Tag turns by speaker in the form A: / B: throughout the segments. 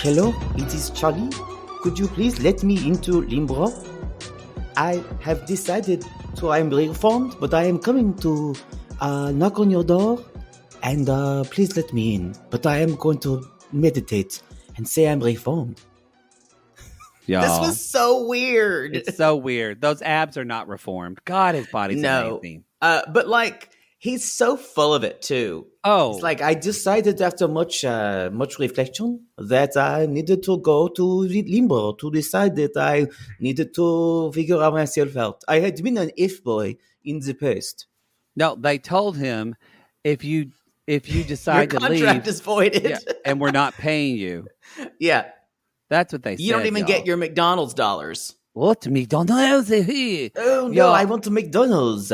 A: Hello, it is Charlie. Could you please let me into Limbo? I have decided to I'm reformed, but I am coming to knock on your door and please let me in. But I am going to meditate and say I'm reformed.
B: Y'all.
C: This was so weird.
B: It's so weird. Those abs are not reformed. God, his body's amazing.
C: But like he's so full of it too.
B: Oh,
A: It's like I decided after much reflection that I needed to go to Limbo to decide that I needed to figure out myself out. I had been an FBOY in the past.
B: no, they told him if you decide
C: Your
B: to leave,
C: contract is voided.
B: yeah, and we're not paying you.
C: Yeah.
B: That's what they said.
C: You don't even
B: y'all.
C: get your McDonald's dollars.
B: What McDonald's here?
A: Oh no,
B: Yo.
A: I want to McDonald's.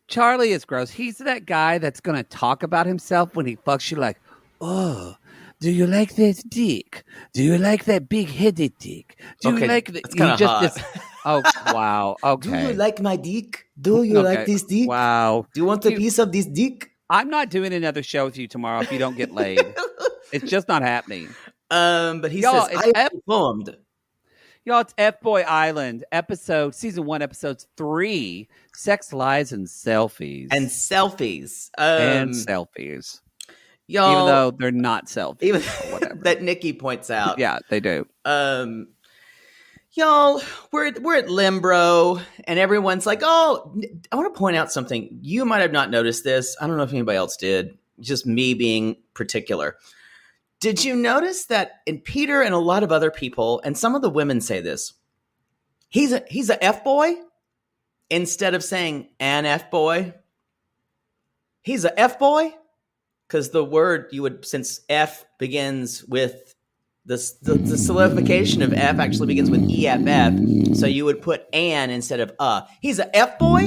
B: Charlie is gross. He's that guy that's gonna talk about himself when he fucks you. Like, oh, do you like that dick? Do you like that big-headed dick? Do you
C: Okay,
B: like that?
C: that's kinda hot.
B: Oh wow. Okay.
A: Do you like my dick? Do you
B: Okay.
A: like this dick?
B: Wow.
A: Do you want a piece of this dick?
B: I'm not doing another show with you tomorrow if you don't get laid. It's just not happening.
C: But he
B: Y'all,
C: says
B: it's
C: I am reformed.
B: Y'all, it's FBOY Island, season 1, episode 3, Sex, Lies, and Selfies.
C: And selfies.
B: And selfies.
C: Y'all,
B: Even though they're not selfies.
C: even
B: or whatever.
C: that Nikki points out.
B: Yeah, they do.
C: Y'all, we're at Limbro, and everyone's like, "Oh, I want to point out something. You might have not noticed this. I don't know if anybody else did. Just me being particular. Did you notice that in Peter and a lot of other people, and some of the women say this, he's a F boy instead of saying an F boy. He's a F boy because the word you would, since F begins with the solidification of F actually begins with EFF, so you would put an instead of a. He's a F boy.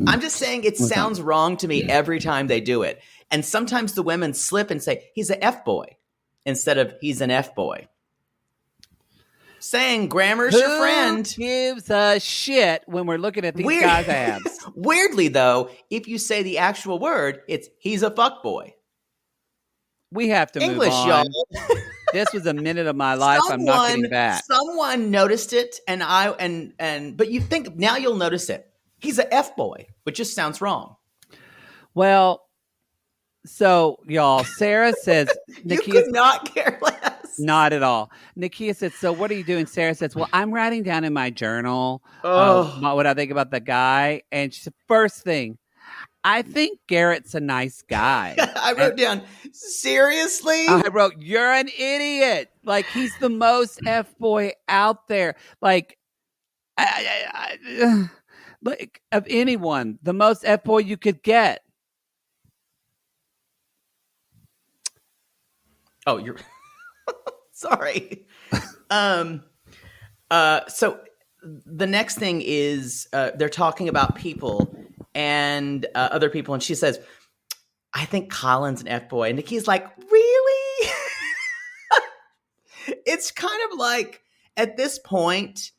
C: I'm just saying it sounds wrong to me every time they do it. And sometimes the women slip and say, he's an F boy instead of he's an F boy. Saying grammar's your friend.
B: Who gives a shit when we're looking at these guys' abs?
C: Weirdly, though, if you say the actual word, it's he's a fuck boy.
B: We have to
C: English,
B: move on.
C: y'all.
B: This was a minute of my life I'm not getting back.
C: Someone noticed it, but you think now you'll notice it. He's a F boy, which just sounds wrong.
B: Well, so y'all, Sarah says
C: You could not care less.
B: Not at all. Nakia said, so what are you doing? Sarah says, well, I'm writing down in my journal what I think about the guy. And she said, first thing, I think Garrett's a nice guy.
C: I wrote down, seriously?
B: I wrote, you're an idiot. Like, he's the most F-boy out there. Like, like of anyone, the most F-boy you could get.
C: Oh, you're sorry. So the next thing is they're talking about people and other people, and she says, "I think Colin's an F boy," and Niki's like, "Really?" It's kind of like at this point,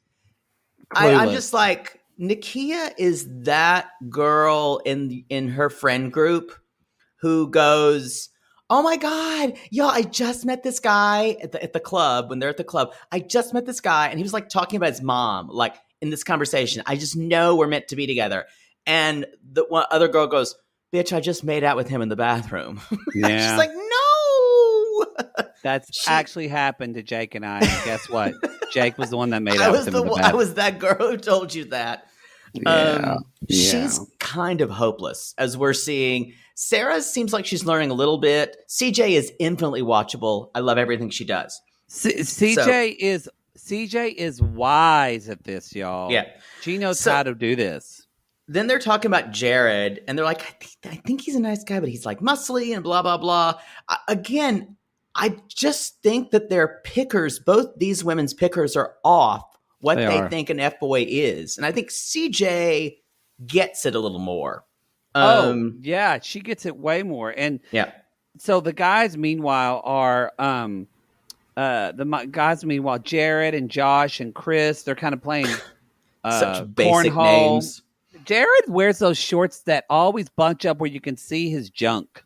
C: I'm just like, Nakia is that girl in her friend group who goes, oh my God, yo, I just met this guy at the club when they're at the club. I just met this guy and he was like talking about his mom, like in this conversation. I just know we're meant to be together. And the one other girl goes, bitch, I just made out with him in the bathroom.
B: Yeah.
C: She's like, no.
B: That's actually happened to Jake and I. And guess what? Jake was the one that made out with him in the bathroom.
C: I was that girl who told you that.
B: Yeah.
C: She's kind of hopeless as we're seeing. Sarah seems like she's learning a little bit. CJ is infinitely watchable. I love everything she does.
B: CJ is wise at this, y'all.
C: Yeah.
B: She knows how to do this.
C: Then they're talking about Jared, and they're like, I think he's a nice guy, but he's like muscly and blah, blah, blah. Again, I just think that their pickers, both these women's pickers are off what they think an F-boy is. And I think CJ gets it a little more.
B: Yeah, she gets it way more. And
C: yeah.
B: So the guys, meanwhile, are Jared and Josh and Chris, they're kind of playing
C: such basic
B: cornhole.
C: Names.
B: Jared wears those shorts that always bunch up where you can see his junk.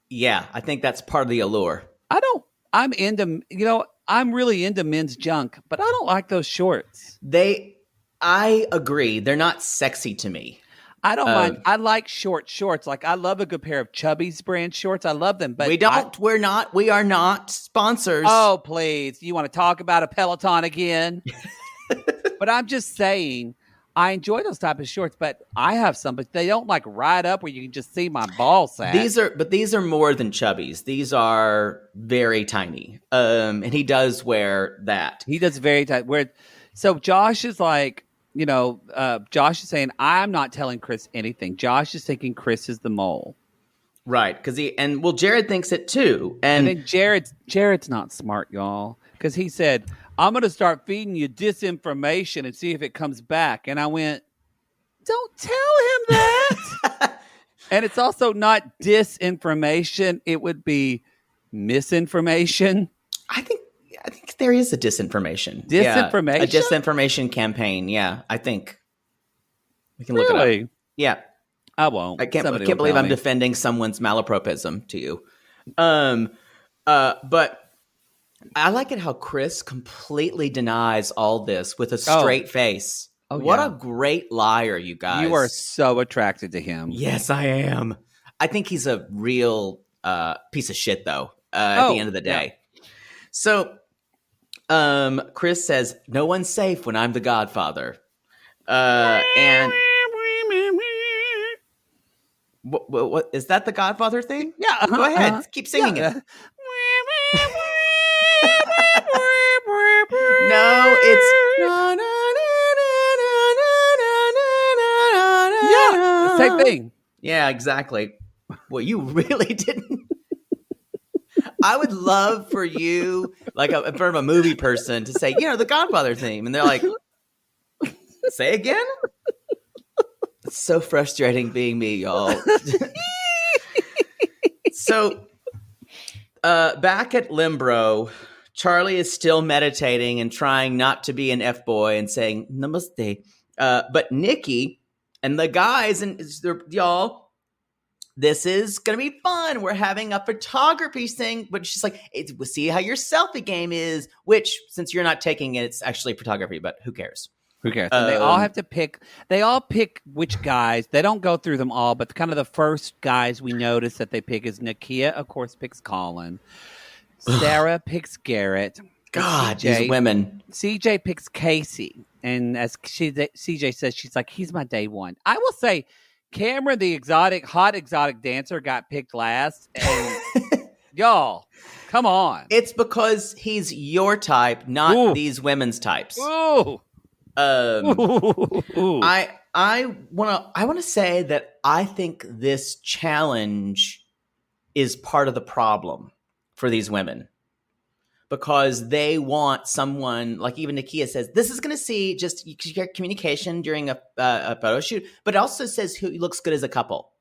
C: Yeah, I think that's part of the allure.
B: I'm into, I'm really into men's junk, but I don't like those shorts.
C: I agree. They're not sexy to me.
B: I don't mind. I like short shorts. Like I love a good pair of Chubby's brand shorts. I love them. But
C: we are not sponsors.
B: Oh, please. You want to talk about a Peloton again? But I'm just saying, I enjoy those type of shorts, but I have some, but they don't like ride up where you can just see my ball sack.
C: These are more than Chubby's. These are very tiny. And he does wear that.
B: He does very tight. So Josh is like, Josh is saying, I'm not telling Chris anything. Josh is thinking Chris is the mole.
C: Right. Jared thinks it too.
B: And then Jared's not smart, y'all. Because he said, I'm going to start feeding you disinformation and see if it comes back. And I went, don't tell him that. And it's also not disinformation. It would be misinformation.
C: I think there is a disinformation.
B: Disinformation?
C: Yeah, a disinformation campaign. Yeah, I think. We can look it up. Yeah.
B: I won't.
C: I can't believe I'm defending someone's malapropism to you. But I like it how Chris completely denies all this with a straight face. What a great liar, you guys.
B: You are so attracted to him.
C: Yes, I am. I think he's a real piece of shit, though, at the end of the day. Yeah. So Chris says, no one's safe when I'm the Godfather. And what is that the Godfather thing?
B: Yeah.
C: Go ahead. Keep singing it. No, it's
B: same thing.
C: Yeah, exactly. Well, you really didn't. I would love for you, like in front of a movie person, to say, the Godfather theme, and they're like, "Say again." It's so frustrating being me, y'all. So, back at Limbro, Charlie is still meditating and trying not to be an F-boy and saying namaste. But Nikki and the guys and y'all, this is going to be fun. We're having a photography thing, but she's like, we'll see how your selfie game is, which since you're not taking it, it's actually photography, but who cares?
B: Who cares? And they all have to pick. They all pick which guys. They don't go through them all, but kind of the first guys we notice that they pick is Nakia, of course, picks Colin. Sarah picks Garrett.
C: God, these women.
B: CJ picks Casey. And as CJ says, she's like, he's my day one. I will say, Cameron, the hot exotic dancer, got picked last. And y'all, come on.
C: It's because he's your type, not these women's types.
B: Ooh.
C: I want to say that I think this challenge is part of the problem for these women, because they want someone like, even Nakia says, this is going to see just communication during a photo shoot, but it also says who looks good as a couple.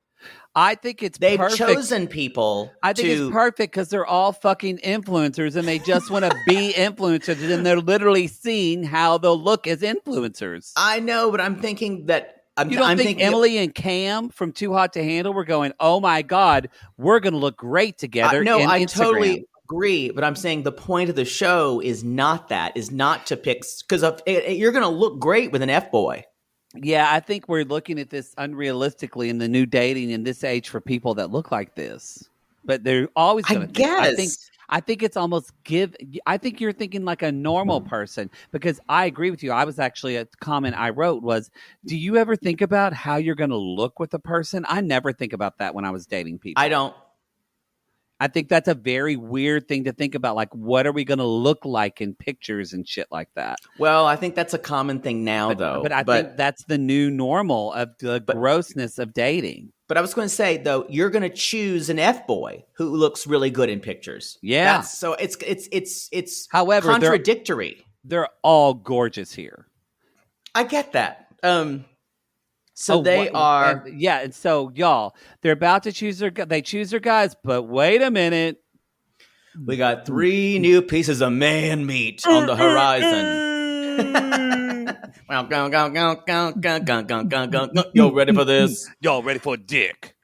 B: I think
C: they've
B: perfect.
C: chosen people.
B: I think it's perfect because they're all fucking influencers and they just want to be influencers, and they're literally seeing how they'll look as influencers.
C: I know, but I'm thinking that I'm
B: thinking Emily and Cam from Too Hot to Handle were going, oh my God, we're going to look great together.
C: No, I
B: Instagram.
C: Totally agree, but I'm saying the point of the show is not to pick, because you're going to look great with an F-boy.
B: Yeah, I think we're looking at this unrealistically in the new dating in this age for people that look like this. But they're always going to. I think it's almost I think you're thinking like a normal person, because I agree with you. I was actually, a comment I wrote was, do you ever think about how you're going to look with a person? I never think about that when I was dating people.
C: I don't.
B: I think that's a very weird thing to think about. Like, what are we going to look like in pictures and shit like that?
C: Well, I think that's a common thing now, though.
B: But I think that's the new normal of the grossness of dating.
C: But I was going to say, though, you're going to choose an F-boy who looks really good in pictures.
B: Yeah.
C: So it's
B: however
C: contradictory.
B: They're all gorgeous here.
C: I get that. So they are.
B: And so y'all, they're about to choose they choose their guys, but wait a minute.
C: We got 3 new pieces of man meat on the horizon. Y'all ready for this?
B: Y'all ready for a dick?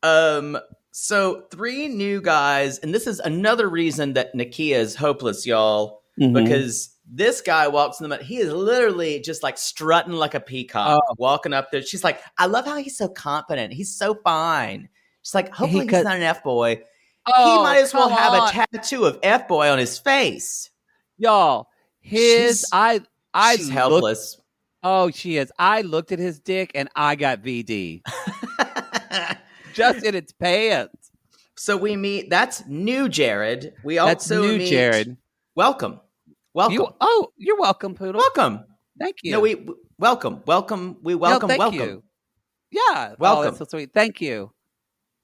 C: So 3 new guys, and this is another reason that Nakia is hopeless, y'all. because this guy walks in the he is literally just like strutting like a peacock, walking up there. She's like, I love how he's so confident. He's so fine. She's like, hopefully he's not an F-boy. He might as well have a tattoo of F-boy on his face.
B: Y'all, she's
C: helpless.
B: She is. I looked at his dick and I got VD. Just in its pants.
C: So we meet, that's new Jared. We also meet
B: Jared.
C: Welcome.
B: You're welcome, Poodle.
C: Welcome.
B: Thank you.
C: No, we welcome. We welcome.
B: Thank
C: welcome.
B: You. Yeah.
C: Welcome.
B: That's so sweet. Thank you.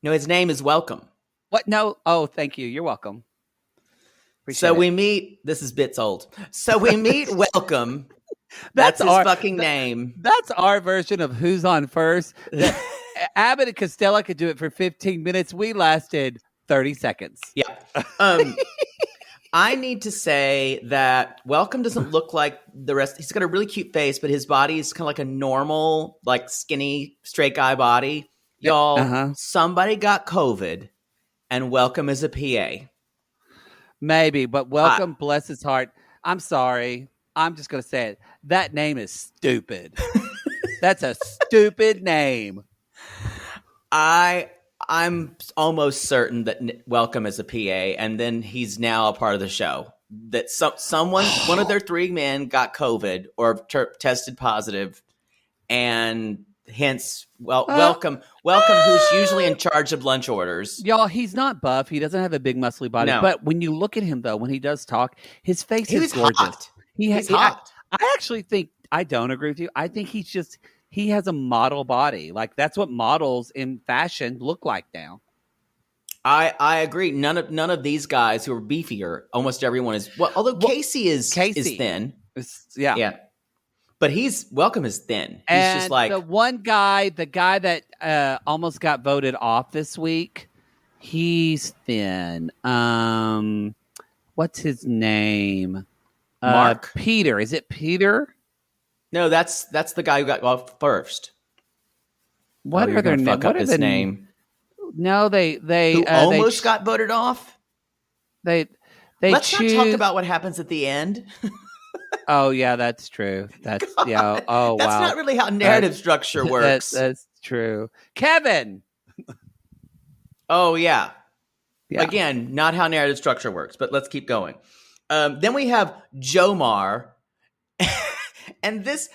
C: No, his name is Welcome.
B: What? No. Oh, thank you. You're welcome.
C: Appreciate it. We meet. This is bits old. So we meet Welcome. That's his fucking name.
B: That's our version of Who's on First. Abbott and Costello could do it for 15 minutes. We lasted 30 seconds.
C: Yeah. I need to say that Welcome doesn't look like the rest. He's got a really cute face, but his body is kind of like a normal, like skinny, straight guy body. Y'all, somebody got COVID, and Welcome is a PA.
B: Maybe, but Welcome, bless his heart. I'm sorry. I'm just going to say it. That name is stupid. That's a stupid name.
C: I'm almost certain that Welcome is a PA, and then he's now a part of the show. That one of their three men got COVID or tested positive, and hence, Welcome, who's usually in charge of lunch orders.
B: Y'all, he's not buff. He doesn't have a big muscly body. No. But when you look at him, though, when he does talk, his face is gorgeous.
C: Hot. He's hot.
B: I actually think, I don't agree with you. I think he has a model body. Like, that's what models in fashion look like now.
C: I agree. None of these guys who are beefier, almost everyone is. Well, although Casey is thin.
B: Yeah.
C: But Welcome is thin. He's
B: and
C: just like
B: the guy that almost got voted off this week. He's thin. What's his name?
C: Mark.
B: Peter. Is it Peter?
C: No, that's the guy who got off first.
B: What are their names? What is his name? No, they
C: almost got voted off.
B: Let's
C: not talk about what happens at the end.
B: Oh yeah, that's true. That's
C: God,
B: yeah. Oh
C: that's
B: wow.
C: That's not really how narrative structure works.
B: That's true. Kevin.
C: Oh yeah. Again, not how narrative structure works. But let's keep going. Then we have Jomar. And this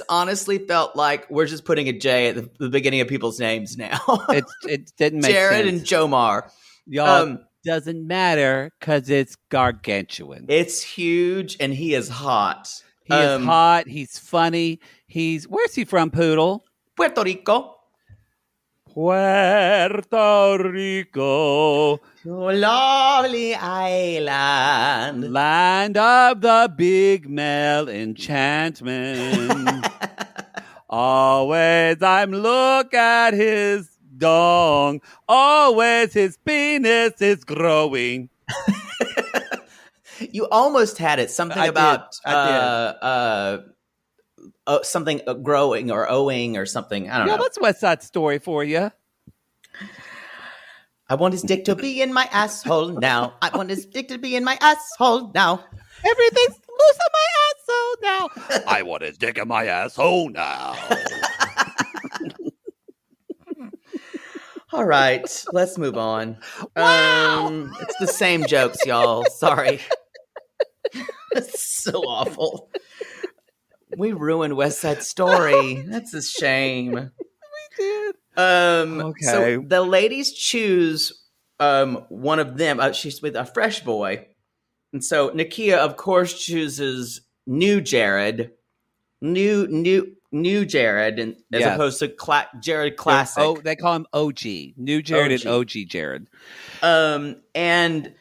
C: honestly felt like we're just putting a J at the beginning of people's names now.
B: it didn't make
C: Jared
B: sense.
C: and Jomar.
B: Y'all, doesn't matter because it's gargantuan.
C: It's huge, and he is hot.
B: He is hot. He's funny. Where's he from, Poodle?
C: Puerto Rico.
B: Puerto Rico.
C: Your lovely island.
B: Land of the big male enchantment. Always I'm look at his dong. Always his penis is growing.
C: You almost had it. Something about something growing or owing or something. I don't know.
B: That's West Side Story for you.
C: I want his dick to be in my asshole now. I want his dick to be in my asshole now.
B: Everything's loose in my asshole now. I want his dick in my asshole now.
C: All right, let's move on.
B: Wow.
C: It's the same jokes, y'all. Sorry. It's so awful. We ruined West Side Story. That's a shame.
B: We did.
C: Okay. So the ladies choose one of them. She's with a fresh boy. And so Nakia, of course, chooses new Jared. New Jared, and as opposed to Jared Classic.
B: Oh, they call him OG. New Jared and OG Jared.
C: And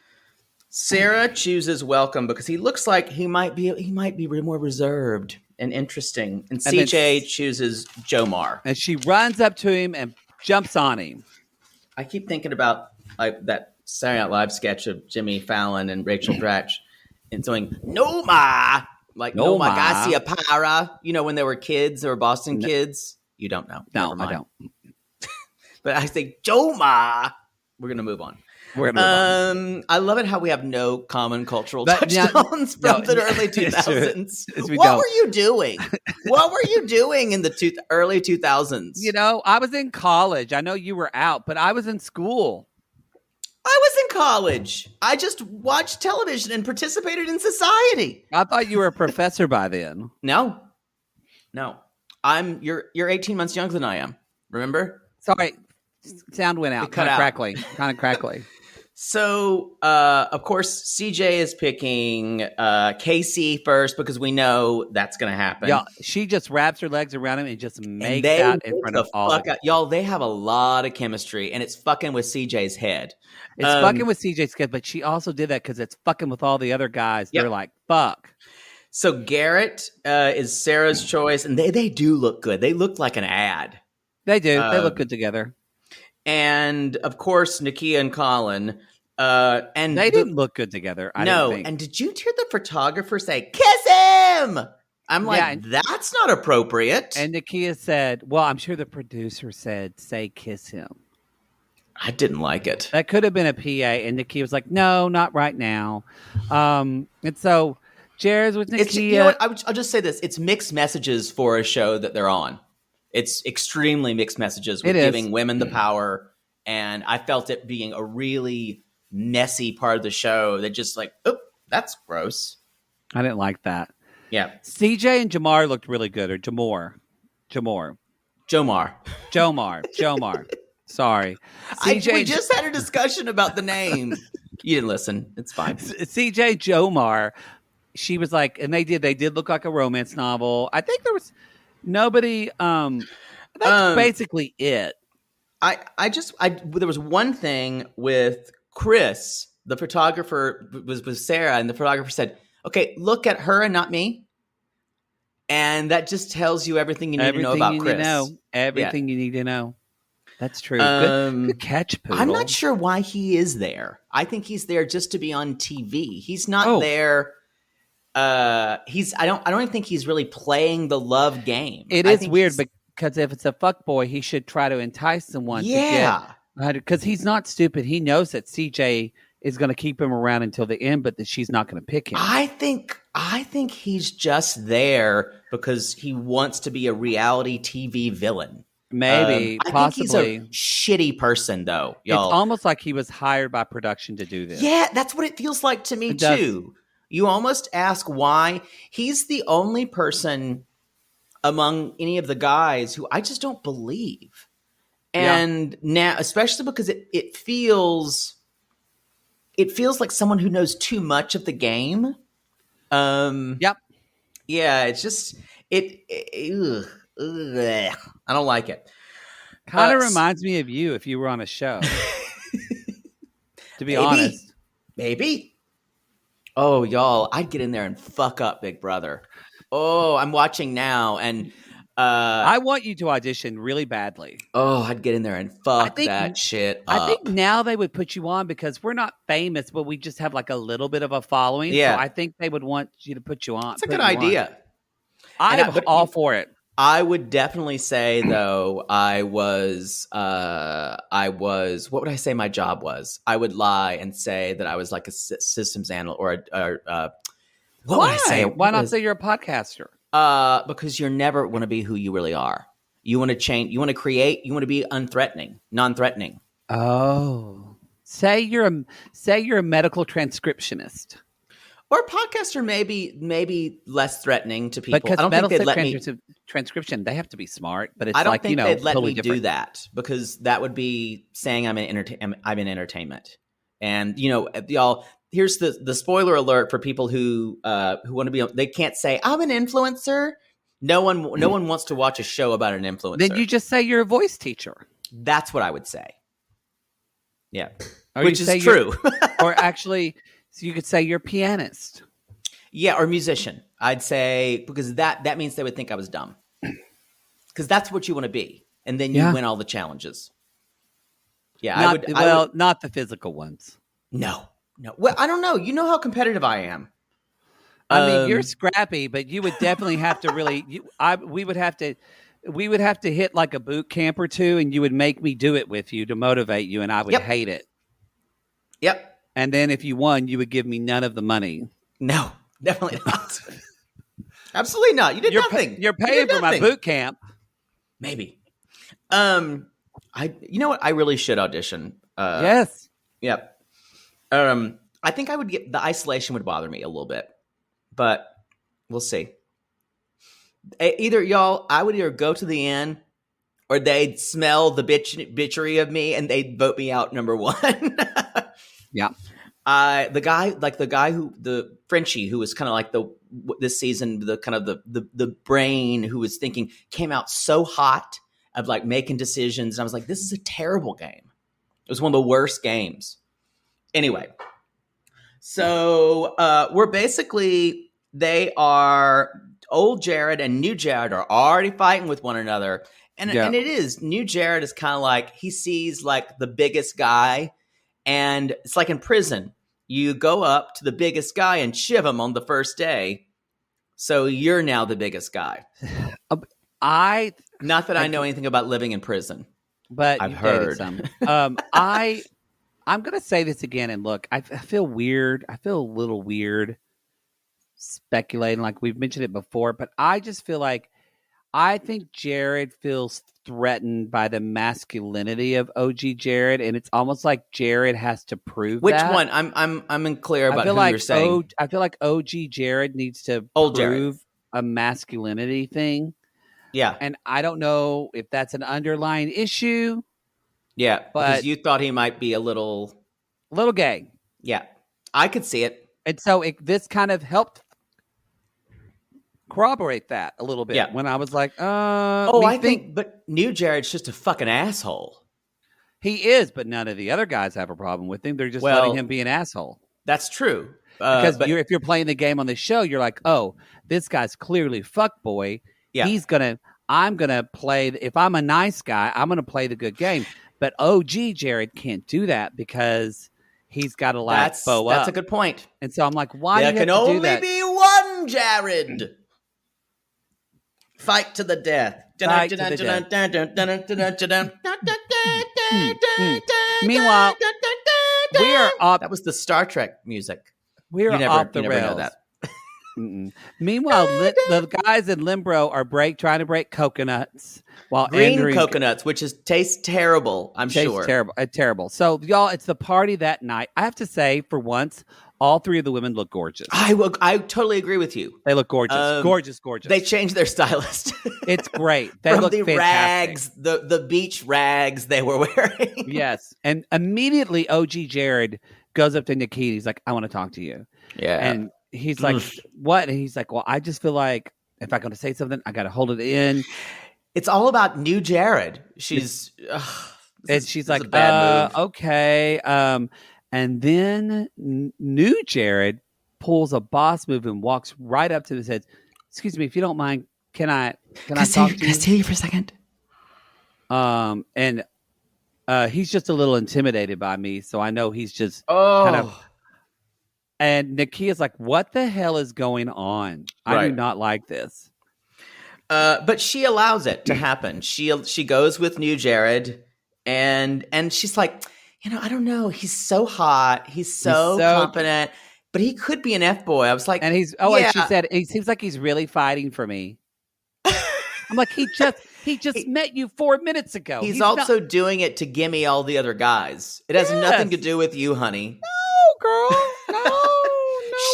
C: Sarah chooses Welcome because he looks like he might be more reserved and interesting. And CJ chooses Jomar.
B: And she runs up to him and jumps on him.
C: I keep thinking about like that Saturday Night Live sketch of Jimmy Fallon and Rachel Dratch and doing "No ma," like "No ma Garcia para." You know when they were kids or Boston kids. You don't know.
B: No, I don't.
C: But I say Jomar. We're gonna move on.
B: We're gonna move on.
C: I love it how we have no common cultural
B: But now-
C: touchdowns from the early
B: it's true.
C: 2000s.
B: Yes, we
C: What
B: don't.
C: were you doing? What were you doing in the early 2000s?
B: You know, I was in college. I know you were out, but I was in school.
C: I was in college. I just watched television and participated in society.
B: I thought you were a professor by then.
C: No. You're 18 months younger than I am. Remember?
B: Sorry, sound went out. Kind of crackly.
C: So, of course, CJ is picking Casey first because we know that's going to happen.
B: Y'all, she just wraps her legs around him and just makes out in front of all of them.
C: Y'all, they have a lot of chemistry, and it's fucking with CJ's head.
B: It's fucking with CJ's head, but she also did that because it's fucking with all the other guys. Yep. They're like, fuck.
C: So Garrett is Sarah's choice, and they do look good. They look like an ad.
B: They do. They look good together.
C: And, of course, Nakia and Colin. And
B: they didn't look good together.
C: And did you hear the photographer say, kiss him? I'm like, that's not appropriate.
B: And Nakia said, well, I'm sure the producer said, say kiss him.
C: I didn't like it.
B: That could have been a PA. And Nakia was like, no, not right now. And so Jared's with Nakia.
C: You know what? I'll just say this. It's mixed messages for a show that they're on. It's extremely mixed messages with giving women the power. And I felt it being a really messy part of the show that just like, oh, that's gross.
B: I didn't like that.
C: Yeah.
B: CJ and Jamar looked really good. Or Jomar. Sorry.
C: We just had a discussion about the name. You didn't listen. It's fine.
B: CJ Jomar, she was like, and they did look like a romance novel. I think there was nobody, that's basically it.
C: There was one thing with Chris, the photographer was with Sarah, and the photographer said, okay, look at her and not me. And that just tells you everything you need to know about Chris.
B: Everything you need to know. That's true. Good catch, Poodle.
C: I'm not sure why he is there. I think he's there just to be on TV. He's not there. I don't even think he's really playing the love game.
B: It is weird because if it's a fuckboy, he should try to entice someone.
C: Yeah.
B: Because he's not stupid. He knows that CJ is going to keep him around until the end, but that she's not going to pick him.
C: I think he's just there because he wants to be a reality TV villain.
B: Maybe, possibly.
C: I think he's a shitty person, though, y'all.
B: It's almost like he was hired by production to do this.
C: Yeah, that's what it feels like to me, too. You almost ask why. He's the only person among any of the guys who I just don't believe. And now, especially because it feels like someone who knows too much of the game.
B: Yep.
C: Yeah, it's just I don't like it.
B: Kind of reminds me of you if you were on a show. To be honest.
C: Maybe. Oh, y'all, I'd get in there and fuck up Big Brother. Oh, I'm watching now, and
B: I want you to audition really badly.
C: Oh, I'd get in there and fuck that shit up.
B: I think now they would put you on because we're not famous, but we just have like a little bit of a following.
C: Yeah.
B: So I think they would want you to put you on.
C: It's a good idea.
B: I'm all for it.
C: I would definitely say, though, I was, what would I say my job was? I would lie and say that I was like a systems analyst what would I say?
B: Why not say you're a podcaster?
C: Because you're never going to be who you really are. You want to change. You want to create. You want to be non-threatening.
B: Oh, say you're a medical transcriptionist.
C: Or a podcaster, maybe less threatening to people.
B: Because
C: I don't think they'd let me
B: transcription. They have to be smart, but it's
C: I don't
B: like
C: think they'd let
B: totally
C: me do that because that would be saying I'm in entertainment. And y'all, here's the spoiler alert for people who want to be. They can't say I'm an influencer. No one wants to watch a show about an influencer.
B: Then you just say you're a voice teacher.
C: That's what I would say. Yeah,
B: which is
C: true.
B: Or actually. So you could say you're a pianist.
C: Yeah, or musician. I'd say because that means they would think I was dumb. Because that's what you want to be. And then you win all the challenges. Yeah,
B: not the physical ones.
C: No. Well, I don't know. You know how competitive I am.
B: I mean, you're scrappy, but you would definitely have to really we would have to hit like a boot camp or two, and you would make me do it with you to motivate you, and I would hate it.
C: Yep.
B: And then if you won, you would give me none of the money.
C: No, definitely not. Absolutely not. You did nothing.
B: You're paying for my boot camp.
C: Maybe. You know what? I really should audition.
B: Yes.
C: Yep. I think I would get the isolation would bother me a little bit, but we'll see. I would either go to the end, or they'd smell the bitchery of me and they'd vote me out number one.
B: Yeah.
C: The Frenchie who was kind of like this season, the brain who was thinking, came out so hot of like making decisions. And I was like, this is a terrible game. It was one of the worst games. Anyway, so old Jared and new Jared are already fighting with one another. And new Jared is kind of like, he sees like the biggest guy, and it's like in prison. You go up to the biggest guy and shiv him on the first day. So you're now the biggest guy. Not that I know anything about living in prison,
B: but
C: I've heard
B: some. I'm going to say this again, and look, I feel weird. I feel a little weird speculating, like we've mentioned it before, but I just feel like I think Jared feels threatened by the masculinity of OG Jared, and it's almost like Jared has to prove
C: which
B: that.
C: one. I'm unclear about who you're saying.
B: I feel like OG Jared needs to prove a masculinity thing.
C: Yeah,
B: and I don't know if that's an underlying issue.
C: Yeah, because you thought he might be a little
B: gay.
C: Yeah, I could see it,
B: and so this kind of helped corroborate that a little bit.
C: Yeah.
B: When I was like,
C: I think, but new Jared's just a fucking asshole.
B: He is, but none of the other guys have a problem with him. They're just letting him be an asshole.
C: That's true.
B: Because if you're playing the game on the show, you're like, oh, this guy's clearly fuckboy. Yeah. I'm gonna play. If I'm a nice guy, I'm gonna play the good game. But OG Jared can't do that because he's got to bow up.
C: That's a good point.
B: And so I'm like, why
C: there
B: do you have to do that?
C: There can only be one Jared. Fight to the death.
B: Meanwhile, we are off.
C: That was the Star Trek music.
B: We are off the rails.
C: Never know that.
B: Meanwhile, the guys in Limbro are trying to break coconuts while
C: green coconuts, which tastes terrible. I'm sure
B: terrible. So y'all, it's the party that night. I have to say, for once, all three of the women look gorgeous.
C: I totally agree with you.
B: They look gorgeous, gorgeous.
C: They changed their stylist.
B: It's great. They look fantastic.
C: Rags, the beach rags they were wearing.
B: Yes, and immediately OG Jared goes up to Nakia. He's like, "I want to talk to you."
C: Yeah,
B: and he's like, what? And he's like, well, I just feel like if I'm going to say something, I got to hold it in.
C: It's all about new Jared. She's
B: like, okay. And then new Jared pulls a boss move and walks right up to his head. Excuse me, if you don't mind, can I talk to you?
C: Can I steal you for a second?
B: And he's just a little intimidated by me, so I know he's just kind of. And Nakia's like, what the hell is going on? I do not like this.
C: But she allows it to happen. She goes with new Jared, and she's like, I don't know. He's so hot. He's so confident, but he could be an FBOY. I was like,
B: and and she said, it seems like he's really fighting for me. I'm like, he just met you 4 minutes ago.
C: He's also doing it to gimme all the other guys. It has nothing to do with you, honey.
B: No, girl. No.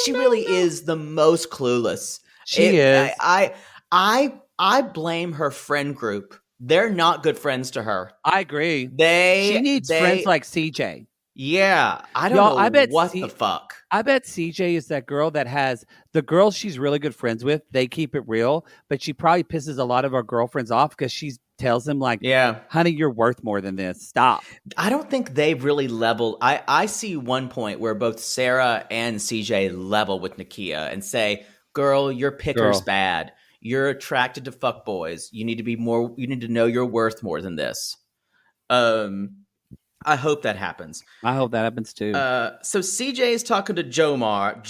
C: She really is the most clueless.
B: She is.
C: I blame her friend group. They're not good friends to her.
B: I agree. She needs friends like CJ.
C: Yeah. I don't know what the fuck.
B: I bet CJ is that girl that has the girls she's really good friends with. They keep it real, but she probably pisses a lot of our girlfriends off because she tells them like, yeah, honey, you're worth more than this. Stop.
C: I don't think they've really leveled. I see one point where both Sarah and CJ level with Nakia and say, girl, your picker's bad. You're attracted to fuckboys. You need to know your worth more than this. I hope that happens.
B: I hope that happens too.
C: So CJ is talking to Jomar,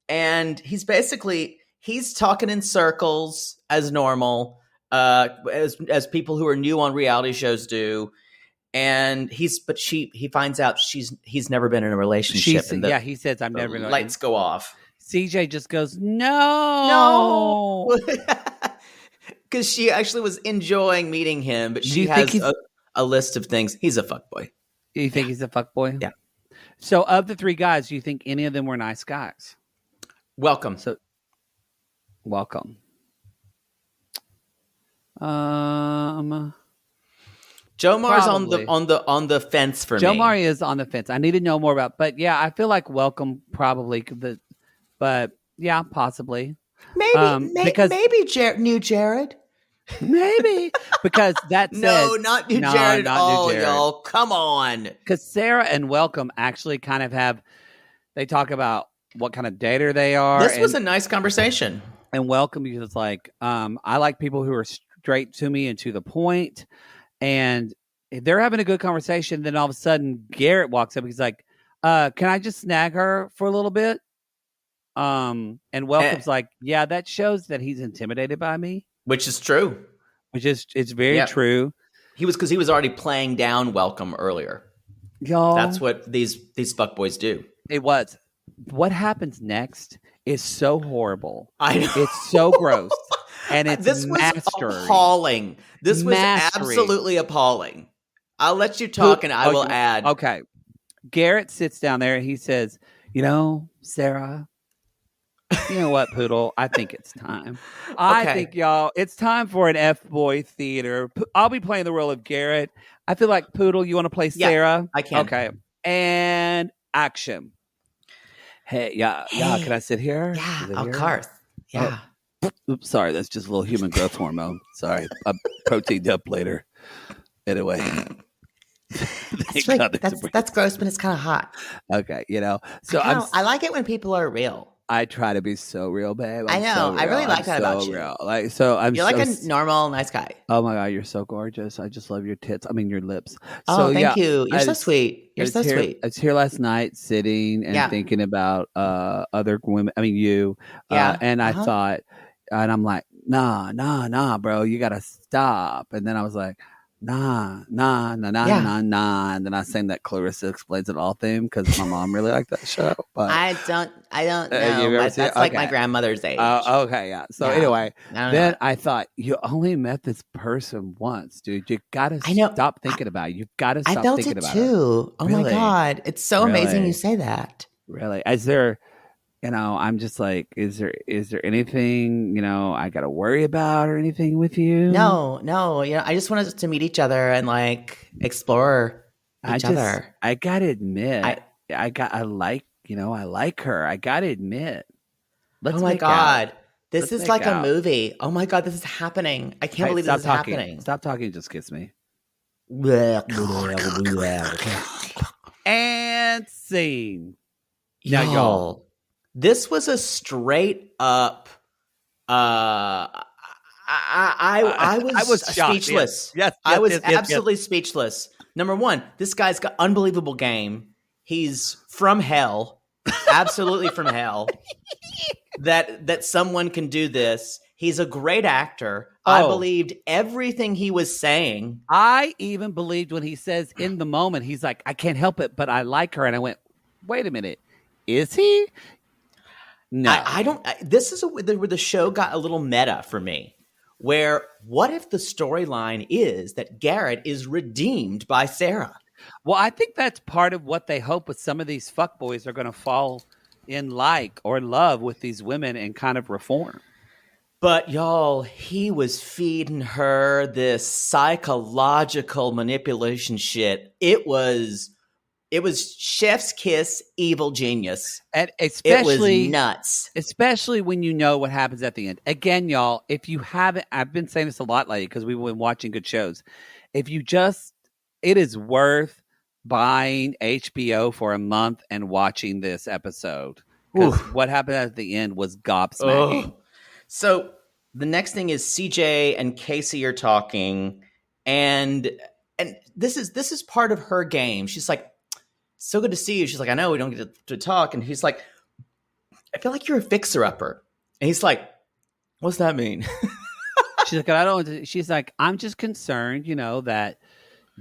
C: and he's talking in circles as normal, as people who are new on reality shows do. And he finds out he's never been in a relationship.
B: He says, "I've never been."
C: Lights go off.
B: CJ just goes, "No."
C: Because she actually was enjoying meeting him, but she has a list of things. He's a fuckboy.
B: You think he's a fuckboy?
C: Yeah.
B: So of the 3 guys, do you think any of them were nice guys?
C: Welcome.
B: Welcome.
C: Joe Mar's on the fence for me.
B: Joe Mar is on the fence. I need to know more about, but yeah, I feel like Welcome probably, but yeah, possibly.
C: Maybe new Jared.
B: Maybe because that says
C: not new Jared.
B: Not new Jared.
C: Y'all, come on.
B: Because Sarah and Welcome actually kind of they talk about what kind of dater they are.
C: This was a nice conversation.
B: And Welcome is like, I like people who are straight to me and to the point. And they're having a good conversation. Then all of a sudden, Garrett walks up. He's like, can I just snag her for a little bit? And Welcome's like, yeah, that shows that he's intimidated by me.
C: Which is true.
B: It's very true.
C: Because he was already playing down Welcome earlier.
B: Y'all.
C: That's what these fuckboys do.
B: It was. What happens next is so horrible.
C: I know.
B: It's so gross. And it's
C: this was appalling. This was absolutely appalling. I'll let you talk and I will add.
B: Okay. Garrett sits down there and he says, Sarah, you know what, Poodle? I think it's time. I think, y'all, it's time for an FBOY theater. I'll be playing the role of Garrett. I feel like, Poodle, you want to play Sarah?
C: I can.
B: Okay. And action. Hey, can I sit here?
C: Yeah, of course. Yeah.
B: Oh. Oops, sorry, that's just a little human growth hormone. Sorry, I proteined up later. Anyway.
A: That's gross, but it's kind of hot.
B: Okay, so
A: I like it when people are real.
B: I try to be so real, babe.
A: I know. I really like that about you.
B: Real. You're
A: like a normal, nice guy.
B: Oh my God, you're so gorgeous. I just love your tits. I mean, your lips.
A: Oh, thank you. You're so sweet. You're so sweet.
B: I was here last night sitting and thinking about other women. I mean, you. And I thought, and I'm like, nah, bro, you got to stop. And then I was like, nah. And then I sang that Clarissa Explains It All theme because my mom really liked that show. But
A: I don't know. That's like my grandmother's age.
B: Okay, yeah. So anyway, then I thought, you only met this person once, dude. You got to stop thinking about it. You've got to stop thinking about it.
A: I felt it too. Oh my God. It's so amazing you say that.
B: Really? Is there... I'm just like, is there anything, I got to worry about or anything with you?
A: No. I just want us to meet each other and explore each other.
B: I got to admit, I like her. I got to admit.
A: Oh my God. This is like a movie. Oh my God, this is happening. I can't believe this is happening.
B: Stop talking. Just kiss me. And scene.
C: Now, y'all. This was a straight up. I was speechless.
B: Yes,
C: I was absolutely speechless. Number one, this guy's got unbelievable game. He's from hell, absolutely from hell. That someone can do this. He's a great actor. I believed everything he was saying.
B: I even believed when he says in the moment, he's like, I can't help it, but I like her. And I went, wait a minute, is he? No,
C: I don't. This is where the show got a little meta for me. Where what if the storyline is that Garrett is redeemed by Sarah?
B: Well, I think that's part of what they hope with some of these fuckboys are going to fall in or love with these women and kind of reform.
C: But y'all, he was feeding her this psychological manipulation shit. It was chef's kiss, evil genius.
B: And especially,
C: it was nuts.
B: Especially when you know what happens at the end. Again, y'all, if you haven't, I've been saying this a lot lately because we've been watching good shows. It is worth buying HBO for a month and watching this episode. Because what happened at the end was gobsmacking.
C: So the next thing is CJ and Casey are talking, and this is part of her game. She's like, so good to see you. She's like, I know we don't get to talk. And he's like, I feel like you're a fixer-upper. And he's like, what's that mean?
B: She's like, she's like, I'm just concerned, that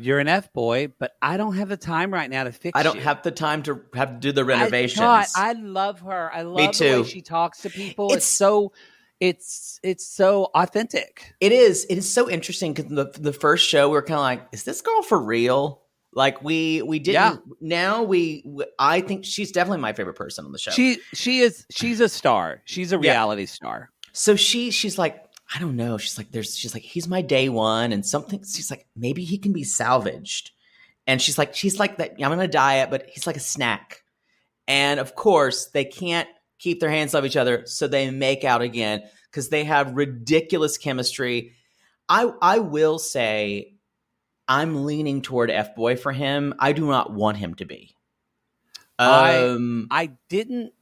B: You're an F-boy, but I don't have the time right now to fix you.
C: I don't have the time to have to do the renovations.
B: I love her. I
C: Me
B: love the
C: too.
B: way she talks to people. It's so authentic.
C: It is so interesting because the first show we were kind of like, is this girl for real? Like we didn't.
B: Yeah.
C: Now I think she's definitely my favorite person on the show.
B: She's a star. She's a reality star.
C: So she's like, I don't know. She's like, he's my day one, and something. She's like, maybe he can be salvaged. And she's like that. I'm on a diet, but he's like a snack. And of course, they can't keep their hands off each other, so they make out again because they have ridiculous chemistry. I will say, I'm leaning toward F-boy for him. I do not want him to be.
B: I didn't.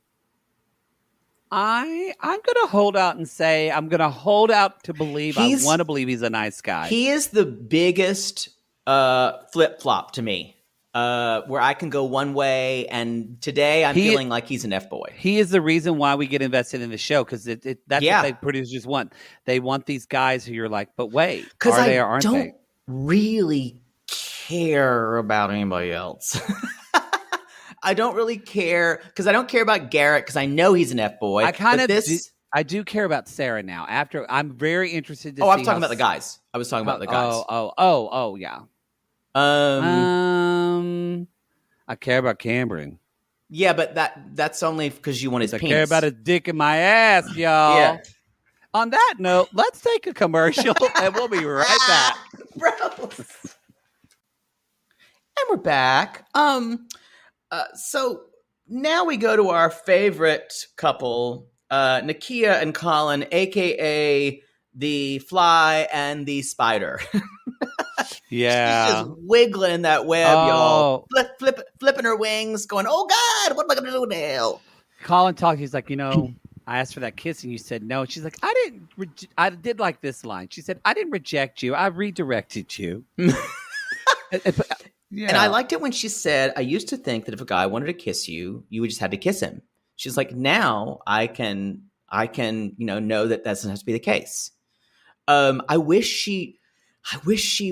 B: I'm gonna hold out and say I'm gonna hold out to believe. I want to believe he's a nice guy.
C: He is the biggest flip flop to me, where I can go one way, and today I'm feeling like he's an F-boy.
B: He is the reason why we get invested in the show because that's what they producers want. They want these guys who you're like, but wait, are they or aren't they? I don't
C: really care about anybody else. I don't really care because I don't care about Garrett because I know he's an F-boy.
B: I do care about Sarah now. After I'm very interested to see.
C: I'm talking about the guys. I was talking about the guys.
B: Yeah.
C: I
B: care about Cameron.
C: Yeah, but that's only because you want his penis.
B: I care about his dick in my ass, y'all. Yeah. On that note, let's take a commercial and we'll be right back.
C: Bros. And we're back. So now we go to our favorite couple, Nakia and Colin, aka the fly and the spider.
B: Yeah,
C: she's just wiggling in that web, y'all. Flipping her wings, going, "Oh God, what am I going to do now?"
B: Colin talked. He's like, I asked for that kiss and you said no. She's like, I did like this line. She said, I didn't reject you. I redirected you.
C: Yeah. And I liked it when she said, I used to think that if a guy wanted to kiss you, you would just have to kiss him. She's like, now I can, know that doesn't have to be the case. I wish she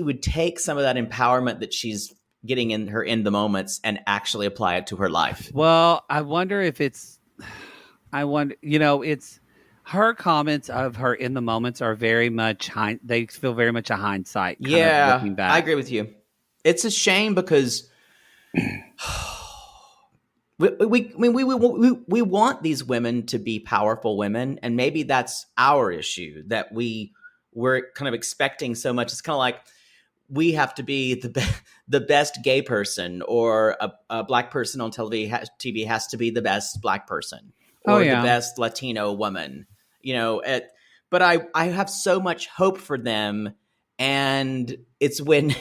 C: would take some of that empowerment that she's getting in the moments and actually apply it to her life.
B: Well, I wonder if it's her comments of her in the moments are very much, they feel very much a hindsight.
C: Yeah,
B: looking back.
C: I agree with you. It's a shame because we want these women to be powerful women, and maybe that's our issue that we're kind of expecting so much. It's kind of like we have to be the best gay person, or a black person on TV has to be the best black person, or the best Latino woman. But I have so much hope for them, and it's when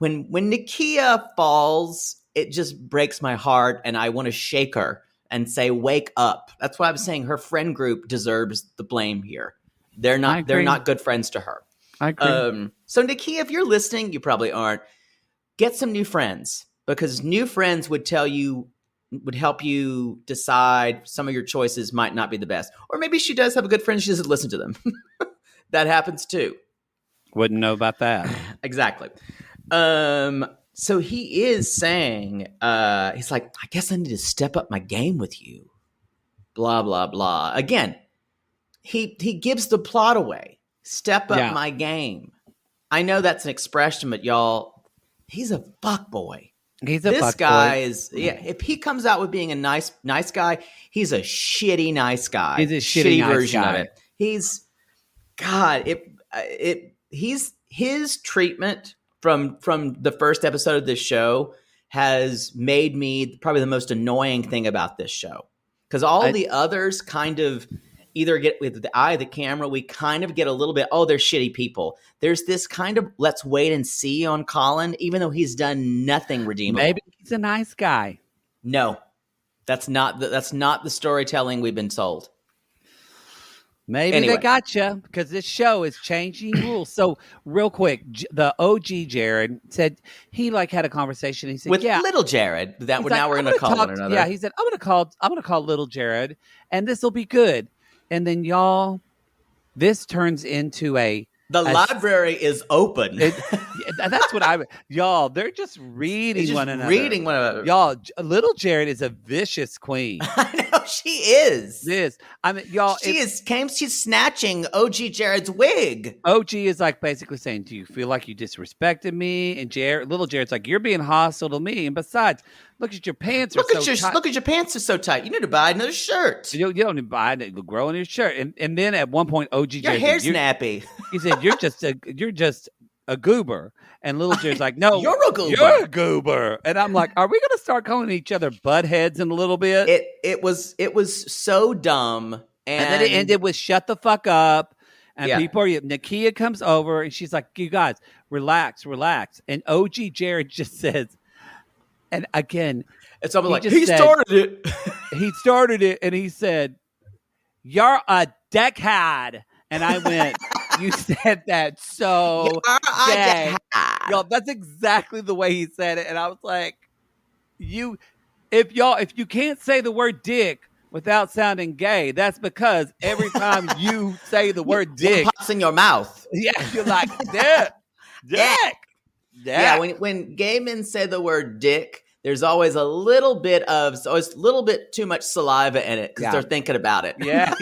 C: Nakia falls, it just breaks my heart, and I want to shake her and say, "Wake up!" That's why I'm saying her friend group deserves the blame here. They're not good friends to her.
B: I agree.
C: So Nakia, if you're listening, you probably aren't. Get some new friends, because new friends would help you decide some of your choices might not be the best, or maybe she does have a good friend. She doesn't listen to them. That happens too.
B: Wouldn't know about that.
C: Exactly. So he is saying, he's like, I guess I need to step up my game with you. Blah, blah, blah. Again, he gives the plot away. Step up my game. I know that's an expression, but y'all, he's a fuckboy. This guy is, if he comes out with being a nice guy, he's a shitty nice guy.
B: He's a shitty nice
C: version
B: guy.
C: of it. He's, God, his treatment from the first episode of this show has made me probably the most annoying thing about this show. Because all the others kind of either get with the eye of the camera, we kind of get a little bit, they're shitty people. There's this kind of let's wait and see on Colin, even though he's done nothing redeemable.
B: Maybe he's a nice guy.
C: No, that's not the storytelling we've been told.
B: Maybe they got you, because this show is changing rules. So real quick, the OG Jared said he had a conversation. He said,
C: with little Jared, now we're going to call one another.
B: Yeah, he said, I'm going to call little Jared, and this will be good. And then y'all, this turns into
C: The library is open.
B: That's what y'all, they're just reading one another. Y'all, little Jared is a vicious queen.
C: I know she is.
B: I mean, y'all.
C: She's snatching OG Jared's wig.
B: OG is like basically saying, do you feel like you disrespected me? And little Jared's like, you're being hostile to me. And besides, look at your pants. Look at
C: your pants are so tight. You need to buy another shirt.
B: You don't need to buy it. Grow in your shirt. And then at one point, OG
C: your
B: Jared
C: hair's nappy.
B: He said, you're just a goober. And little Jared's like, no,
C: you're a goober.
B: You're a goober. And I'm like, are we going to start calling each other butt heads in a little bit?
C: It was so dumb. And
B: then it ended with shut the fuck up. And Nakia comes over and she's like, you guys, relax. And OG Jared just says, and again,
C: it's almost like he started it.
B: He started it and he said, you're a deckhead. And I went, you said that so gay. Y'all, that's exactly the way he said it. And I was like, if you can't say the word dick without sounding gay, that's because every time you say the word dick,
C: it pops in your mouth.
B: Yeah, you're like, dick.
C: Yeah, when gay men say the word dick, there's always a little bit too much saliva in it because they're thinking about it.
B: Yeah.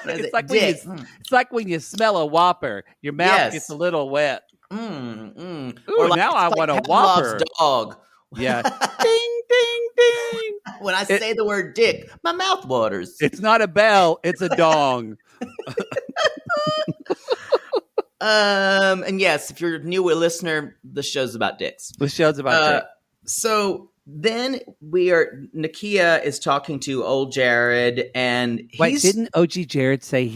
B: It's like when you smell a Whopper, your mouth gets a little wet. Ooh, now I want a Whopper.
C: Dog.
B: Yeah. Ding, ding, ding.
C: When I say the word dick, my mouth waters.
B: It's not a bell, it's a dong.
C: And yes, if you're a new listener, the show's about dicks.
B: The show's about dicks.
C: So then Nakia is talking to old Jared, and
B: didn't OG Jared say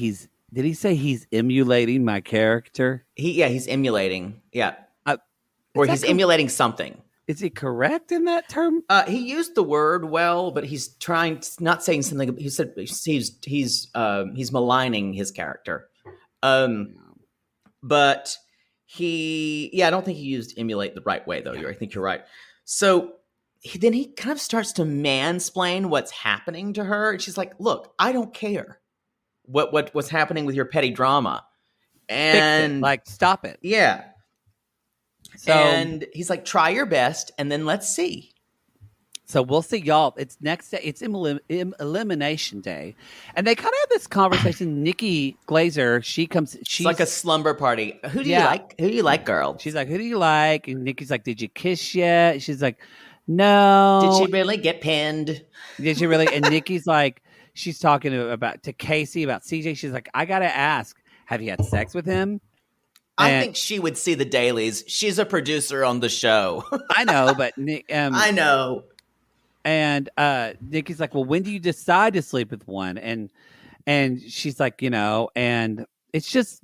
B: did he say he's emulating my character?
C: He's emulating. Yeah. Or he's emulating something.
B: Is he correct in that term?
C: He used the word well, but he's not saying something. He said he's maligning his character. But I don't think he used emulate the right way though. I think you're right. So then he kind of starts to mansplain what's happening to her. And she's like, look, I don't care what's happening with your petty drama. And
B: stop it.
C: Yeah. So, and he's like, try your best, and then let's see.
B: So we'll see, y'all. It's next day. It's elimination day, and they kind of have this conversation. Nikki Glazer, she's
C: like a slumber party. Who do you like? Who do you like, girl?
B: She's like, who do you like? And Nikki's like, did you kiss yet? She's like, no.
C: Did she really get pinned?
B: Did she really? And Nikki's like, she's talking to Casey about CJ. She's like, I gotta ask, have you had sex with him?
C: I think she would see the dailies. She's a producer on the show.
B: I know, but
C: I know.
B: And Nikki's like, well, when do you decide to sleep with one? And she's like, and it's just,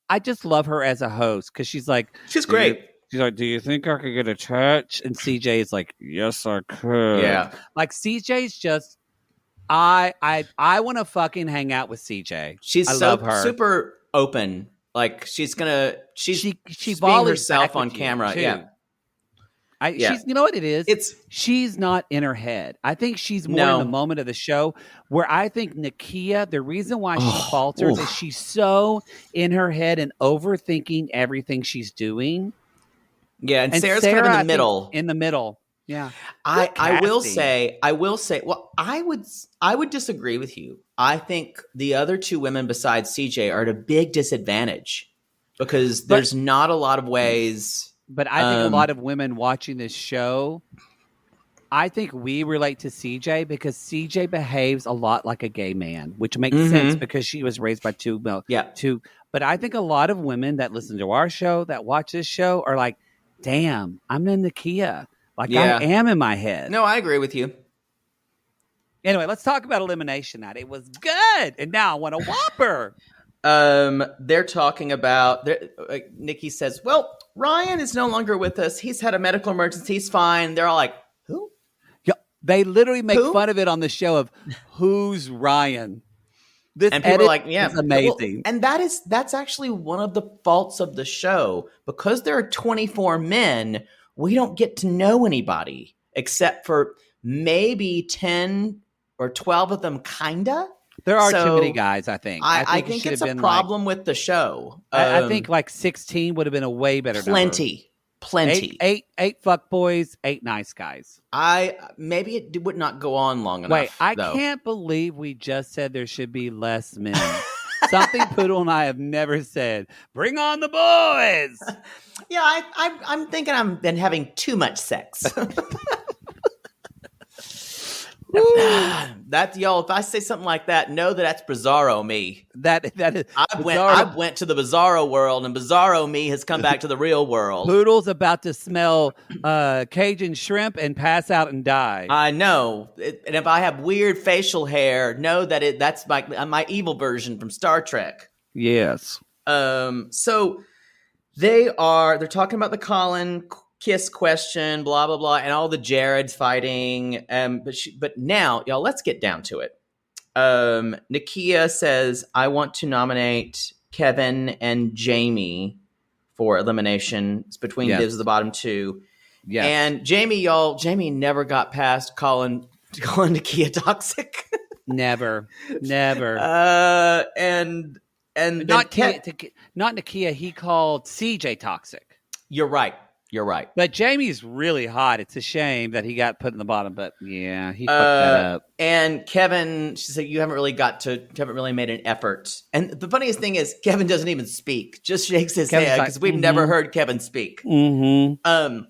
B: I just love her as a host because she's like,
C: she's great.
B: She's like, do you think I could get a touch? And CJ is like, yes, I could.
C: Yeah.
B: Like CJ's just, I want to fucking hang out with CJ.
C: I love her. Super open. Like she's being herself on camera. Yeah.
B: She's, you know what it is? She's not in her head. I think she's more in the moment of the show where I think Nakia, the reason why she falters is she's so in her head and overthinking everything she's doing.
C: Yeah. And Sarah's kind of in the middle.
B: In the middle. Yeah.
C: I will say, well, I would disagree with you. I think the other two women besides CJ are at a big disadvantage because there's not a lot of ways.
B: But I think a lot of women watching this show, I think we relate to CJ because CJ behaves a lot like a gay man, which makes sense because she was raised by two. But I think a lot of women that listen to our show, that watch this show are like, damn, I'm in Nakia. I am in my head.
C: No, I agree with you.
B: Anyway, let's talk about elimination night. It was good. And now I want a Whopper.
C: They're talking about, Nikki says, well, Ryan is no longer with us. He's had a medical emergency. He's fine. They're all like, who?
B: Yeah, they literally make fun of it on the show of who's Ryan.
C: And people are like, yeah,
B: it's amazing.
C: Well, and that's actually one of the faults of the show. Because there are 24 men, we don't get to know anybody except for maybe 10 or 12 of them, kinda.
B: There are too
C: So,
B: many guys, I think.
C: I
B: it
C: think
B: should
C: it's
B: have
C: a
B: been
C: problem with the show.
B: I think like 16 would have been a way better number.
C: Plenty.
B: Eight fuck boys, 8 nice guys.
C: Maybe it would not go on long enough.
B: Wait, I
C: though.
B: can't believe we just said there should be less men. Something Poodle and I have never said. Bring on the boys.
C: Yeah, I'm thinking I've been having too much sex. That's y'all. If I say something like that, know that that's Bizarro me.
B: That is.
C: I went to the Bizarro world, and Bizarro me has come back to the real world.
B: Poodle's about to smell Cajun shrimp and pass out and die.
C: I know, and if I have weird facial hair, know that that's my evil version from Star Trek.
B: Yes.
C: So they're talking about the Colin kiss question, blah blah blah, and all the Jared's fighting. But now, y'all, let's get down to it. Nakia says, "I want to nominate Kevin and Jamie for elimination. It's between Divs of the bottom two."
B: Yes.
C: And Jamie never got past calling Nakia toxic.
B: Never.
C: And
B: not Nakia. He called CJ toxic.
C: You're right.
B: But Jamie's really hot. It's a shame that he got put in the bottom. But yeah, he fucked that up.
C: And Kevin, she said, you haven't really made an effort. And the funniest thing is, Kevin doesn't even speak. Just shakes his head because we've never heard Kevin speak.
B: Mm-hmm.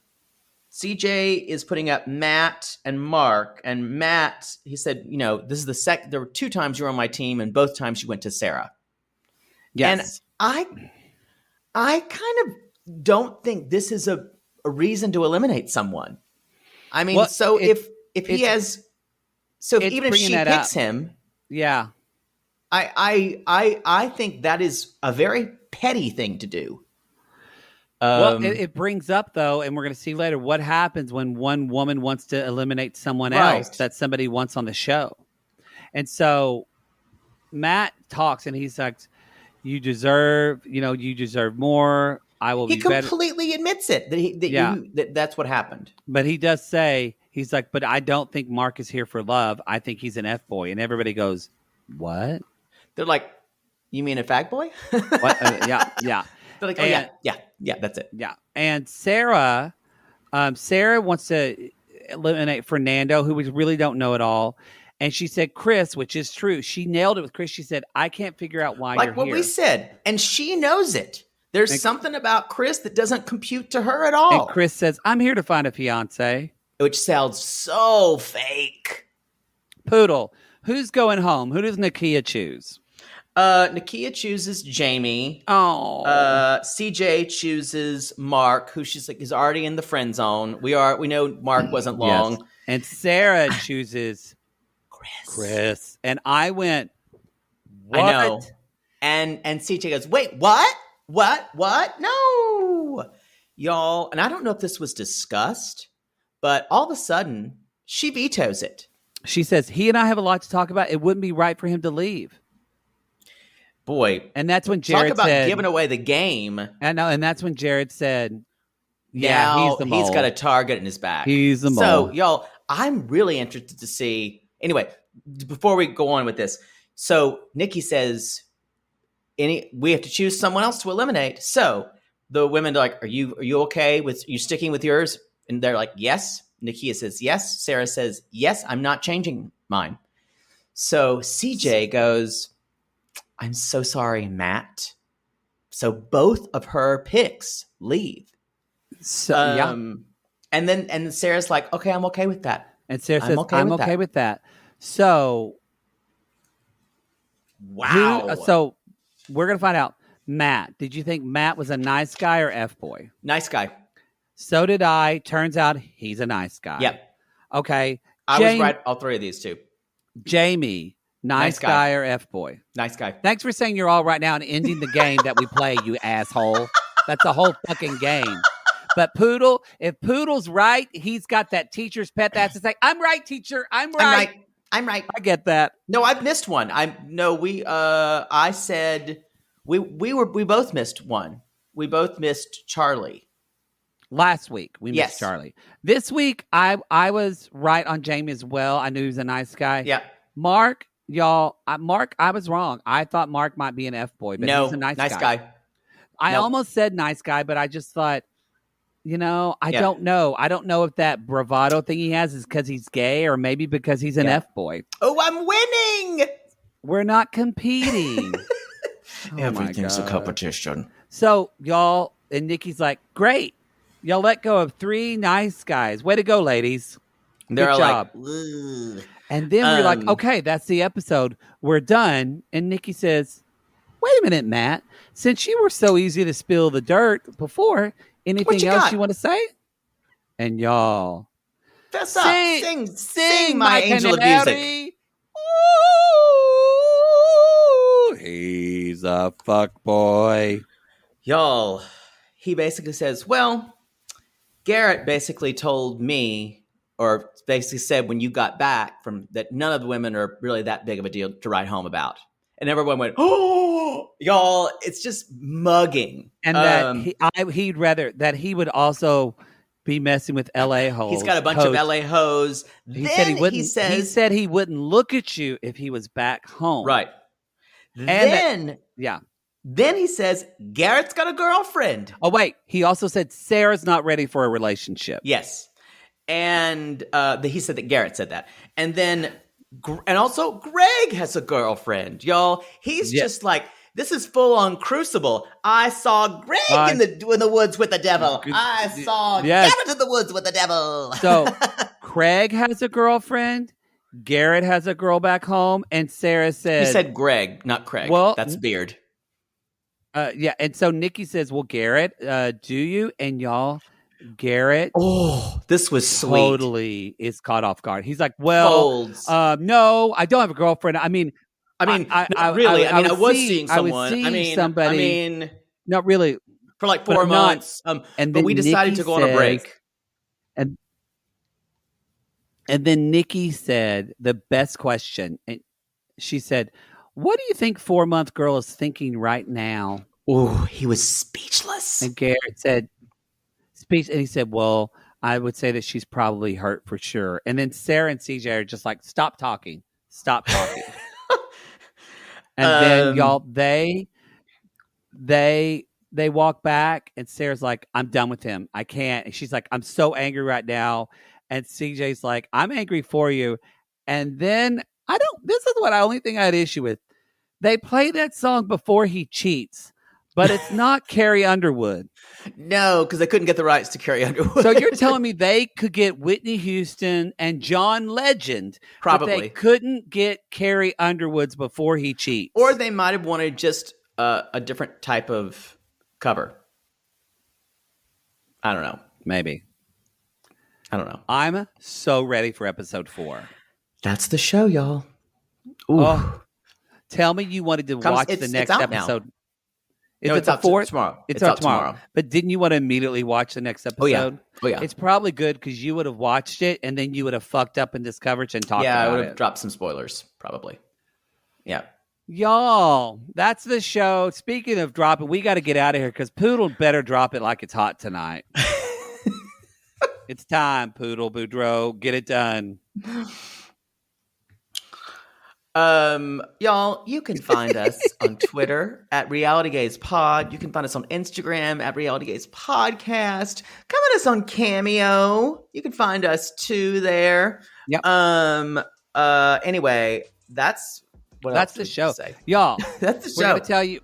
C: CJ is putting up Matt and Mark. And Matt, he said, this is there were 2 times you were on my team, and both times you went to Sarah.
B: Yes.
C: And I kind of don't think this is a reason to eliminate someone. I mean, if she picks him,
B: yeah,
C: I think that is a very petty thing to do.
B: Well, it brings up though, and we're going to see later what happens when one woman wants to eliminate someone else that somebody wants on the show, and so Matt talks and he's like, "You deserve more. I will be better."
C: He completely admits it that that's what happened.
B: But he does say, he's like, "But I don't think Mark is here for love. I think he's an FBOY." And everybody goes, "What?"
C: They're like, "You mean a fag boy?"
B: What? Yeah.
C: They're like, "Oh, yeah, that's it."
B: Yeah. And Sarah wants to eliminate Fernando, who we really don't know at all. And she said Chris, which is true. She nailed it with Chris. She said, "I can't figure out why you're here."
C: Like what we said. And she knows it. There's something about Chris that doesn't compute to her at all.
B: And Chris says, "I'm here to find a fiance."
C: Which sounds so fake.
B: Poodle, who's going home? Who does Nakia choose?
C: Nakia chooses Jamie.
B: Oh.
C: CJ chooses Mark, who she's like is already in the friend zone. We know Mark wasn't long.
B: Yes. And Sarah chooses Chris. And I went, what?
C: I know. And CJ goes, "Wait, what? What? No." Y'all, and I don't know if this was discussed, but all of a sudden, she vetoes it.
B: She says, he and I have a lot to talk about. It wouldn't be right for him to leave.
C: Boy.
B: And that's when Jared
C: talk about
B: said,
C: giving away the game.
B: I know, and that's when Jared said,
C: now
B: he's the mole.
C: He's got a target in his back.
B: He's the mole.
C: So, y'all, I'm really interested to see. Anyway, before we go on with this, so Nikki says, we have to choose someone else to eliminate. So the women are like, are you okay with you sticking with yours? And they're like, yes. Nakia says yes. Sarah says yes. I'm not changing mine. So CJ goes, "I'm so sorry, Matt." So both of her picks leave.
B: So
C: and Sarah's like, "Okay, I'm okay with that."
B: And Sarah says, I'm okay with that. So
C: wow.
B: So we're gonna find out. Matt, did you think Matt was a nice guy or FBOY?
C: Nice guy.
B: So did I. Turns out he's a nice guy.
C: Yep.
B: Okay.
C: I was right. All 3 of these too.
B: Jamie, nice guy or FBOY?
C: Nice guy.
B: Thanks for saying you're all right now and ending the game that we play, you asshole. That's the whole fucking game. But Poodle, if Poodle's right, he's got that teacher's pet that's to say, "I'm right, teacher. I'm right.
C: I'm right."
B: I get that.
C: No, I've missed one. I said we both missed one. We both missed Charlie.
B: Last week, we missed Charlie. This week, I was right on Jamie as well. I knew he was a nice guy.
C: Yeah.
B: Mark, y'all, Mark, I was wrong. I thought Mark might be an F-boy, but
C: No,
B: he's a nice
C: guy.
B: I
C: Nope.
B: almost said nice guy, but I just thought, I
C: Yeah.
B: don't know. I don't know if that bravado thing he has is because he's gay or maybe because he's an F-boy.
C: Oh, I'm winning.
B: We're not competing.
C: Everything's a competition.
B: So, y'all, and Nikki's like, great. Y'all let go of 3 nice guys. Way to go, ladies.
C: They're
B: Good job.
C: like, ugh.
B: And then we're like, okay, that's the episode. We're done. And Nikki says, wait a minute, Matt. Since you were so easy to spill the dirt before, anything else you want to say? And y'all,
C: fess up. Sing my angel of music.
B: Ooh, he's a fuck boy.
C: Y'all, he basically says, well, Garrett basically told me, or basically said when you got back from that none of the women are really that big of a deal to write home about. And everyone went, oh, y'all, it's just mugging.
B: And that he'd rather that he would also be messing with LA hoes.
C: He's got a bunch of LA hoes.
B: He said he wouldn't. He said he wouldn't look at you if he was back home.
C: Right.
B: And
C: then he says Garrett's got a girlfriend.
B: Oh wait, he also said Sarah's not ready for a relationship.
C: Yes, and he said that Garrett said that, and then and also Greg has a girlfriend, y'all. He's just like, this is full on Crucible. I saw Greg in the woods with the devil. I saw Garrett in the woods with the devil.
B: So Craig has a girlfriend. Garrett has a girl back home, and Sarah said,
C: he said Greg, not Craig. Well, that's Beard.
B: And so Nikki says, well, Garrett, do you? And y'all, Garrett,
C: this was sweet.
B: Totally is caught off guard. He's like, well, no, I don't have a girlfriend. I mean,
C: not really. I was seeing someone.
B: Somebody.
C: I mean,
B: not really
C: for like 4 months.
B: And
C: but we decided to go on a break.
B: And then Nikki said the best question. And she said, what do you think 4-month girl is thinking right now?
C: Oh, he was speechless.
B: And Garrett said, and he said, well, I would say that she's probably hurt for sure. And then Sarah and CJ are just like, stop talking. And then y'all, they walk back and Sarah's like, I'm done with him. I can't. And she's like, I'm so angry right now. And CJ's like, I'm angry for you. And then this is what only thing I had issue with. They play that song before he cheats, but it's not Carrie Underwood.
C: No, because they couldn't get the rights to Carrie Underwood.
B: So you're telling me they could get Whitney Houston and John Legend,
C: probably,
B: but they couldn't get Carrie Underwood's before he cheats?
C: Or they might have wanted just a different type of cover. I don't know.
B: Maybe.
C: I don't know.
B: I'm so ready for episode 4.
C: That's the show, y'all.
B: Ooh. Oh, tell me you wanted to watch the next episode.
C: It's out tomorrow.
B: It's out tomorrow. But didn't you want to immediately watch the next episode?
C: Oh, yeah.
B: It's probably good because you would have watched it and then you would have fucked up in this coverage and talked about it.
C: Yeah, I would have dropped some spoilers, probably. Yeah.
B: Y'all, that's the show. Speaking of dropping, we got to get out of here because Poodle better drop it like it's hot tonight. It's time, Poodle Boudreaux. Get it done.
C: Y'all, you can find us on Twitter at Reality Gaze Pod. You can find us on Instagram at Reality Gaze Podcast. Come at us on Cameo. You can find us too there.
B: Yep.
C: Anyway, that's
B: the show. Y'all,
C: that's the show.
B: We're going to tell you,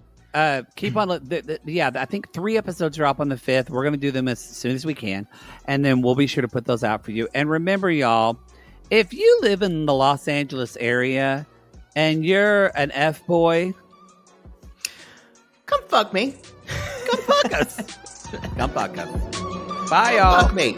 B: keep on. I think 3 episodes drop on the 5th. We're going to do them as soon as we can. And then we'll be sure to put those out for you. And remember, y'all, if you live in the Los Angeles area and you're an F-boy,
C: come fuck me.
B: Come fuck us. Come fuck us. Bye, y'all.
C: Fuck me.